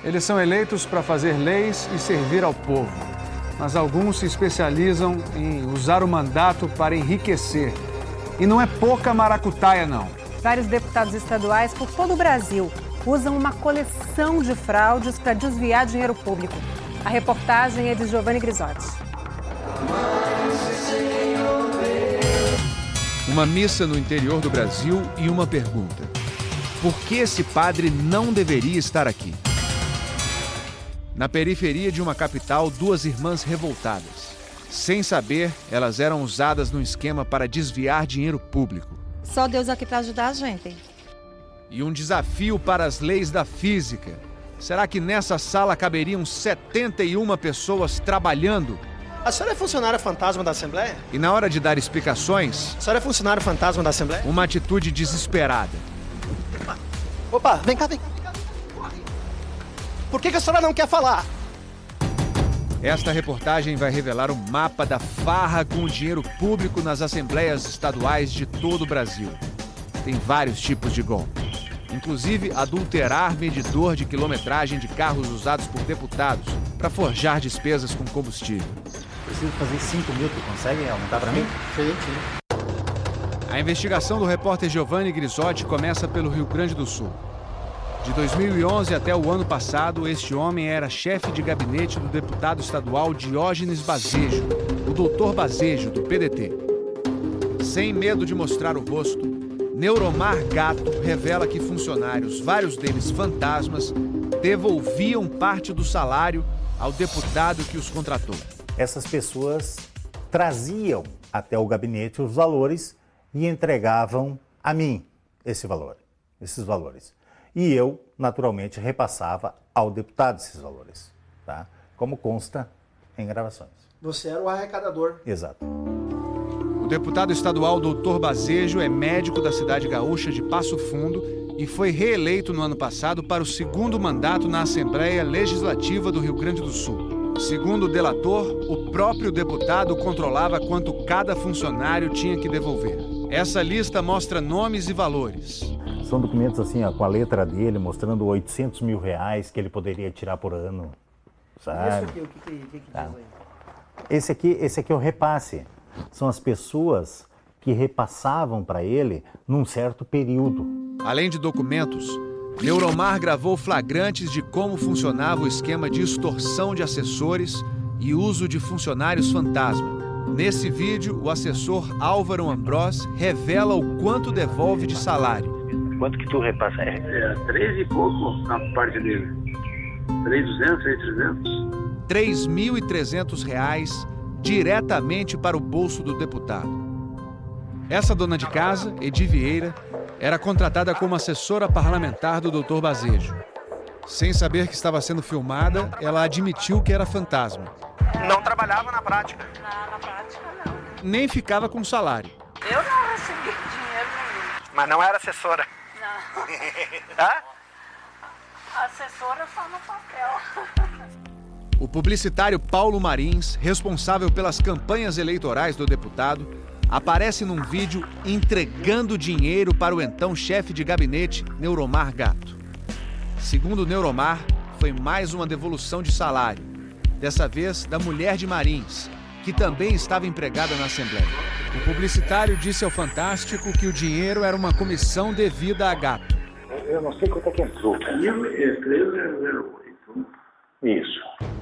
Eles são eleitos para fazer leis e servir ao povo. Mas alguns se especializam em usar o mandato para enriquecer. E não é pouca maracutaia, não. Vários deputados estaduais por todo o Brasil usam uma coleção de fraudes para desviar dinheiro público. A reportagem é de Giovanni Grisotti. Uma missa no interior do Brasil e uma pergunta: por que esse padre não deveria estar aqui? Na periferia de uma capital, duas irmãs revoltadas. Sem saber, elas eram usadas num esquema para desviar dinheiro público. Só Deus aqui para ajudar a gente. E um desafio para as leis da física. Será que nessa sala caberiam 71 pessoas trabalhando? A senhora é funcionária fantasma da Assembleia? E na hora de dar explicações, A senhora é funcionária fantasma da Assembleia? uma atitude desesperada. Opa, vem cá, vem cá. Por que a senhora não quer falar? Esta reportagem vai revelar um mapa da farra com o dinheiro público nas assembleias estaduais de todo o Brasil. Tem vários tipos de golpe. Inclusive, adulterar medidor de quilometragem de carros usados por deputados para forjar despesas com combustível. Preciso fazer 5 mil, tu consegue aumentar para mim? Sim. A investigação do repórter Giovanni Grisotti começa pelo Rio Grande do Sul. De 2011 até o ano passado, este homem era chefe de gabinete do deputado estadual Diógenes Basejo, o doutor Basejo, do PDT. Sem medo de mostrar o rosto, Neuromar Gato revela que funcionários, vários deles fantasmas, devolviam parte do salário ao deputado que os contratou. Essas pessoas traziam até o gabinete os valores e entregavam a mim esses valores. E eu, naturalmente, repassava ao deputado esses valores, tá? Como consta em gravações. Você era o arrecadador. Exato. O deputado estadual Dr. Basejo é médico da cidade gaúcha de Passo Fundo e foi reeleito no ano passado para o segundo mandato na Assembleia Legislativa do Rio Grande do Sul. Segundo o delator, o próprio deputado controlava quanto cada funcionário tinha que devolver. Essa lista mostra nomes e valores. São documentos assim, ó, com a letra dele, mostrando 800 mil reais que ele poderia tirar por ano, sabe? Isso aqui, o que diz aí? Esse aqui é o repasse. São as pessoas que repassavam para ele num certo período. Além de documentos, Neuromar gravou flagrantes de como funcionava o esquema de extorsão de assessores e uso de funcionários fantasma. Nesse vídeo, o assessor Álvaro Ambrós revela o quanto devolve de salário. Quanto que tu repassa? 3 e pouco na parte dele. 3.200, 3.300. R$ 3.300 diretamente para o bolso do deputado. Essa dona de casa, Edi Vieira, era contratada como assessora parlamentar do Dr. Basejo. Sem saber que estava sendo filmada, ela admitiu que era fantasma. Não trabalhava na prática. Na prática, não. Nem ficava com salário. Eu não recebi dinheiro nenhum. Mas não era assessora. Não. Hã? Assessora só no papel. O publicitário Paulo Marins, responsável pelas campanhas eleitorais do deputado, aparece num vídeo entregando dinheiro para o então chefe de gabinete, Neuromar Gato. Segundo Neuromar, foi mais uma devolução de salário, dessa vez da mulher de Marins, que também estava empregada na Assembleia. O publicitário disse ao Fantástico que o dinheiro era uma comissão devida a Gato. Eu não sei quanto é que entrou. 3.008. Isso.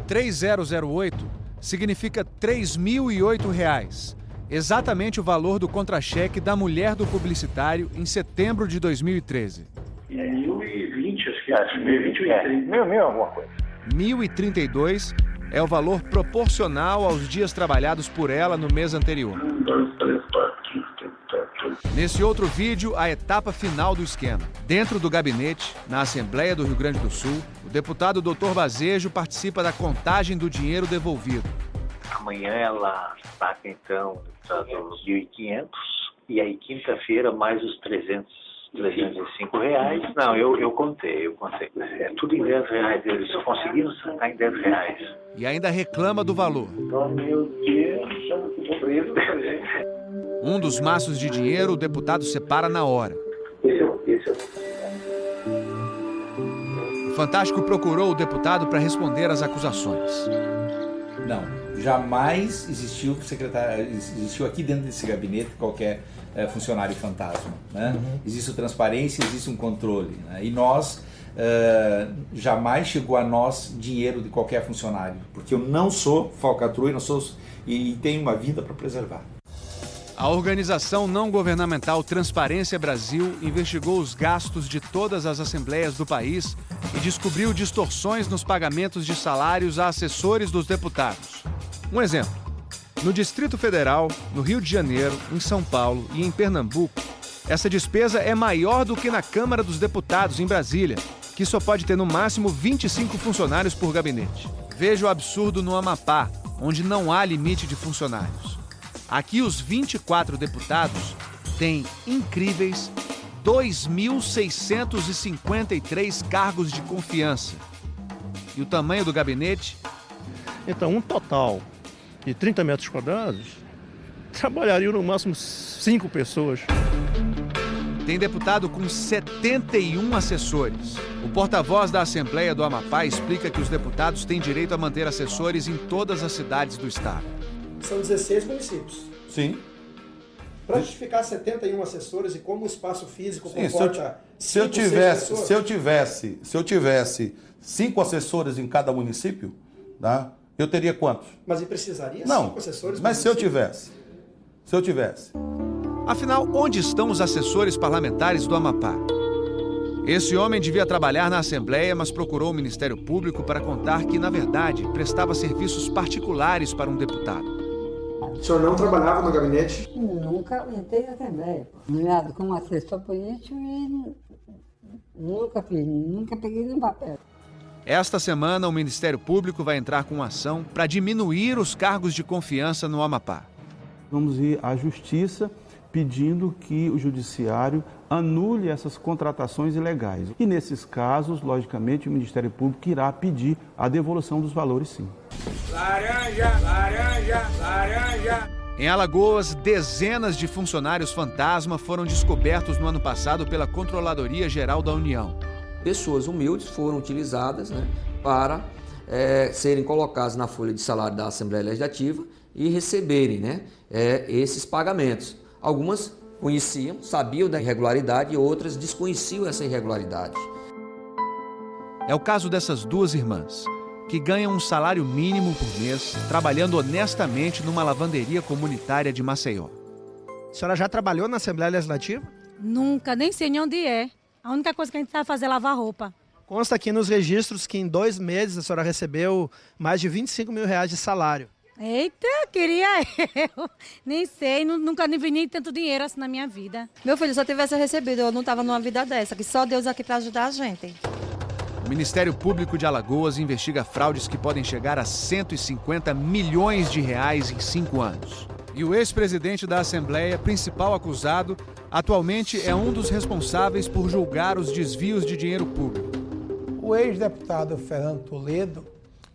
3008 significa R$ 3.008, exatamente o valor do contra-cheque da mulher do publicitário em setembro de 2013. 1.020, acho que é. 1.020 ou 1.000 alguma coisa. 1.032 é o valor proporcional aos dias trabalhados por ela no mês anterior. 1, 2, 3, 4, 5, 6, 7, 8. Nesse outro vídeo, a etapa final do esquema. Dentro do gabinete, na Assembleia do Rio Grande do Sul, o deputado Dr. Basejo participa da contagem do dinheiro devolvido. Amanhã ela saca, então, os 1.500 e aí quinta-feira mais os 305 reais. Não, eu contei. É tudo em 10 reais. Eles só conseguiram sacar em 10 reais. E ainda reclama do valor. Oh, meu Deus, que pobreza. Um dos maços de dinheiro o deputado separa na hora. Esse é O Fantástico procurou o deputado para responder às acusações. Não, jamais existiu aqui dentro desse gabinete qualquer funcionário fantasma, né? Existe transparência, existe um controle, né? E nós, jamais chegou a nós dinheiro de qualquer funcionário, porque eu não sou falcatrua e tenho uma vida para preservar. A organização não governamental Transparência Brasil investigou os gastos de todas as assembleias do país e descobriu distorções nos pagamentos de salários a assessores dos deputados. Um exemplo: no Distrito Federal, no Rio de Janeiro, em São Paulo e em Pernambuco, essa despesa é maior do que na Câmara dos Deputados, em Brasília, que só pode ter no máximo 25 funcionários por gabinete. Veja o absurdo no Amapá, onde não há limite de funcionários. Aqui, os 24 deputados têm incríveis 2.653 cargos de confiança. E o tamanho do gabinete? Então, um total de 30 metros quadrados, trabalhariam no máximo 5 pessoas. Tem deputado com 71 assessores. O porta-voz da Assembleia do Amapá explica que os deputados têm direito a manter assessores em todas as cidades do estado. São 16 municípios. Sim. Para justificar 71 assessores e como o espaço físico comporta... Se eu tivesse 5 assessores em cada município, tá? Eu teria quantos? Mas e precisaria 5 assessores? Mas se eu tivesse. Afinal, onde estão os assessores parlamentares do Amapá? Esse homem devia trabalhar na Assembleia, mas procurou o Ministério Público para contar que, na verdade, prestava serviços particulares para um deputado. O senhor não trabalhava no gabinete? Nunca entrei na Assembleia. Nomeado como assessor político e nunca peguei nenhum papel. Esta semana, o Ministério Público vai entrar com ação para diminuir os cargos de confiança no Amapá. Vamos ir à Justiça pedindo que o Judiciário anule essas contratações ilegais. E nesses casos, logicamente, o Ministério Público irá pedir a devolução dos valores, sim. Laranja, laranja, laranja. Em Alagoas, dezenas de funcionários fantasma foram descobertos no ano passado pela Controladoria Geral da União. Pessoas humildes foram utilizadas, né, para serem colocadas na folha de salário da Assembleia Legislativa e receberem, né, esses pagamentos. Algumas conheciam, sabiam da irregularidade e outras desconheciam essa irregularidade. É o caso dessas duas irmãs, que ganham um salário mínimo por mês, trabalhando honestamente numa lavanderia comunitária de Maceió. A senhora já trabalhou na Assembleia Legislativa? Nunca, nem sei nem onde é. A única coisa que a gente sabe fazer é lavar roupa. Consta aqui nos registros que em 2 meses a senhora recebeu mais de 25 mil reais de salário. Eita, queria eu. Nem sei, nunca nem vi nem tanto dinheiro assim na minha vida. Meu filho, se eu tivesse recebido, eu não estava numa vida dessa, que só Deus aqui para ajudar a gente. O Ministério Público de Alagoas investiga fraudes que podem chegar a 150 milhões de reais em 5 anos. E o ex-presidente da Assembleia, principal acusado, atualmente é um dos responsáveis por julgar os desvios de dinheiro público. O ex-deputado Fernando Toledo,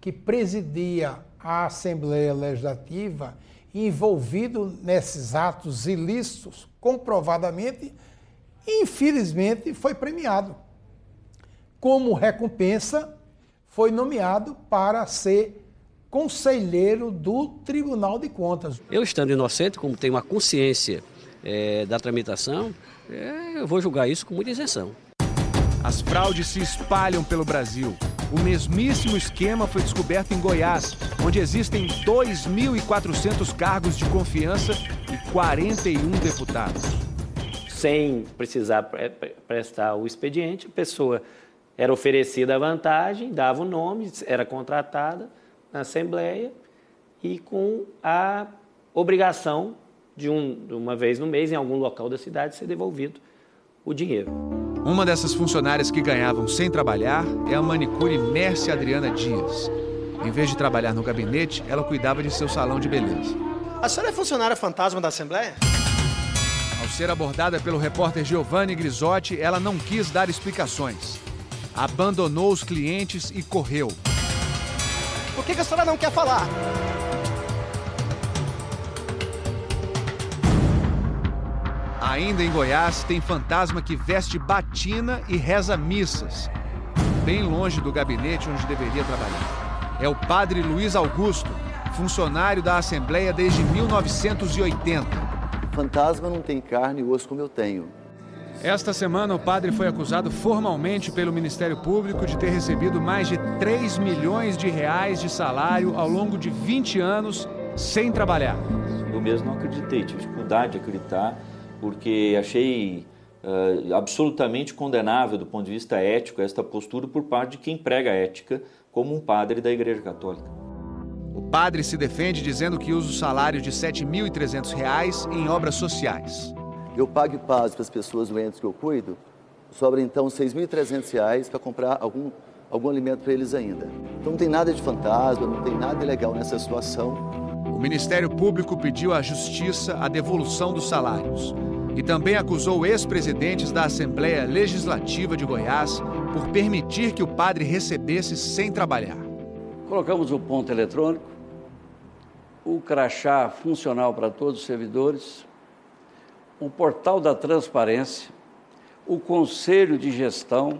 que presidia a Assembleia Legislativa, envolvido nesses atos ilícitos, comprovadamente, infelizmente foi premiado. Como recompensa, foi nomeado para ser conselheiro do Tribunal de Contas. Eu, estando inocente, como tenho uma consciência da tramitação, eu vou julgar isso com muita isenção. As fraudes se espalham pelo Brasil. O mesmíssimo esquema foi descoberto em Goiás, onde existem 2.400 cargos de confiança e 41 deputados. Sem precisar prestar o expediente, a pessoa era oferecida a vantagem, dava o nome, era contratada na Assembleia e com a obrigação de uma vez no mês, em algum local da cidade, ser devolvido o dinheiro. Uma dessas funcionárias que ganhavam sem trabalhar é a manicure Mércia Adriana Dias. Em vez de trabalhar no gabinete, ela cuidava de seu salão de beleza. A senhora é funcionária fantasma da Assembleia? Ao ser abordada pelo repórter Giovanni Grisotti, ela não quis dar explicações. Abandonou os clientes e correu. Por que a senhora não quer falar? Ainda em Goiás, tem fantasma que veste batina e reza missas. bem longe do gabinete onde deveria trabalhar. É o padre Luiz Augusto, funcionário da Assembleia desde 1980. Fantasma não tem carne e osso como eu tenho. Esta semana, o padre foi acusado formalmente pelo Ministério Público de ter recebido mais de 3 milhões de reais de salário ao longo de 20 anos sem trabalhar. Eu mesmo não acreditei, tive dificuldade de acreditar, porque achei absolutamente condenável do ponto de vista ético esta postura por parte de quem prega a ética como um padre da Igreja Católica. O padre se defende dizendo que usa o salário de R$ 7.300 em obras sociais. Eu pago e passo para as pessoas doentes que eu cuido, sobra então R$ 6.300 para comprar algum alimento para eles ainda. Então não tem nada de fantasma, não tem nada ilegal nessa situação. O Ministério Público pediu à Justiça a devolução dos salários e também acusou ex-presidentes da Assembleia Legislativa de Goiás por permitir que o padre recebesse sem trabalhar. Colocamos o ponto eletrônico, o crachá funcional para todos os servidores, o portal da transparência, o conselho de gestão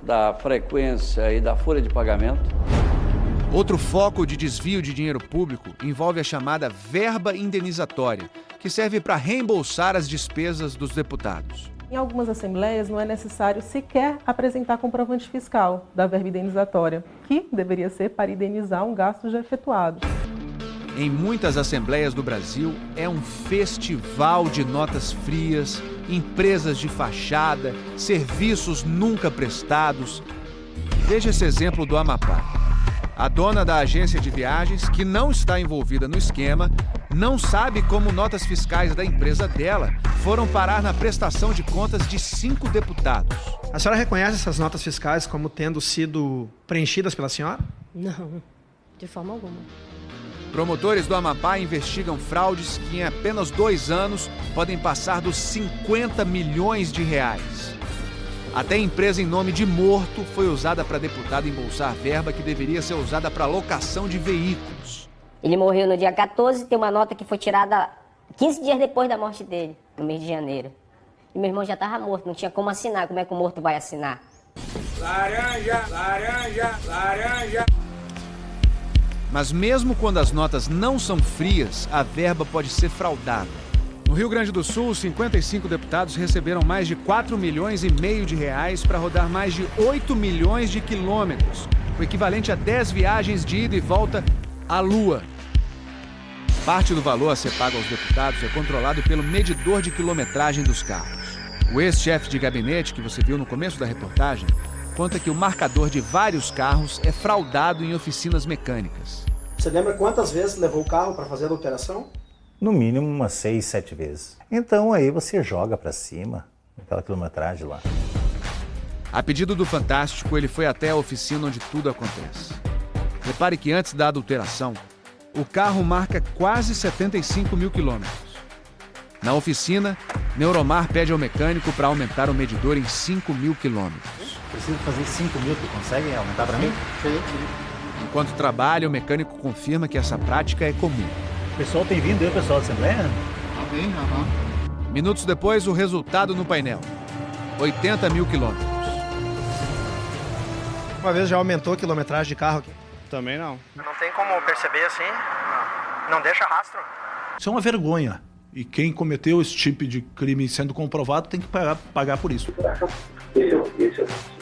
da frequência e da folha de pagamento. Outro foco de desvio de dinheiro público envolve a chamada verba indenizatória, que serve para reembolsar as despesas dos deputados. Em algumas assembleias não é necessário sequer apresentar comprovante fiscal da verba indenizatória, que deveria ser para indenizar um gasto já efetuado. Em muitas assembleias do Brasil, é um festival de notas frias, empresas de fachada, serviços nunca prestados. Veja esse exemplo do Amapá. A dona da agência de viagens, que não está envolvida no esquema, não sabe como notas fiscais da empresa dela foram parar na prestação de contas de 5 deputados. A senhora reconhece essas notas fiscais como tendo sido preenchidas pela senhora? Não, de forma alguma. Promotores do Amapá investigam fraudes que em apenas 2 anos podem passar dos 50 milhões de reais. Até empresa em nome de morto foi usada para deputado embolsar verba que deveria ser usada para locação de veículos. Ele morreu no dia 14, tem uma nota que foi tirada 15 dias depois da morte dele, no mês de janeiro. E meu irmão já estava morto, não tinha como assinar. Como é que o morto vai assinar? Laranja, laranja, laranja. Mas mesmo quando as notas não são frias, a verba pode ser fraudada. No Rio Grande do Sul, 55 deputados receberam mais de 4,5 milhões de reais para rodar mais de 8 milhões de quilômetros, o equivalente a 10 viagens de ida e volta à Lua. Parte do valor a ser pago aos deputados é controlado pelo medidor de quilometragem dos carros. O ex-chefe de gabinete, que você viu no começo da reportagem, conta que o marcador de vários carros é fraudado em oficinas mecânicas. Você lembra quantas vezes levou o carro para fazer a adulteração? No mínimo umas 6, 7 vezes. Então aí você joga para cima, aquela quilometragem lá. A pedido do Fantástico, ele foi até a oficina onde tudo acontece. Repare que antes da adulteração, o carro marca quase 75 mil quilômetros. Na oficina, Neuromar pede ao mecânico para aumentar o medidor em 5 mil quilômetros. Preciso fazer 5 mil, tu consegue aumentar para mim? Sim. Enquanto trabalha, o mecânico confirma que essa prática é comum. O pessoal tem vindo aí, o pessoal da Assembleia? Alguém, Minutos depois, o resultado no painel. 80 mil quilômetros. Uma vez já aumentou a quilometragem de carro aqui? Também não. Não tem como perceber assim? Não deixa rastro? Isso é uma vergonha. E quem cometeu esse tipo de crime sendo comprovado tem que pagar por isso. Esse é o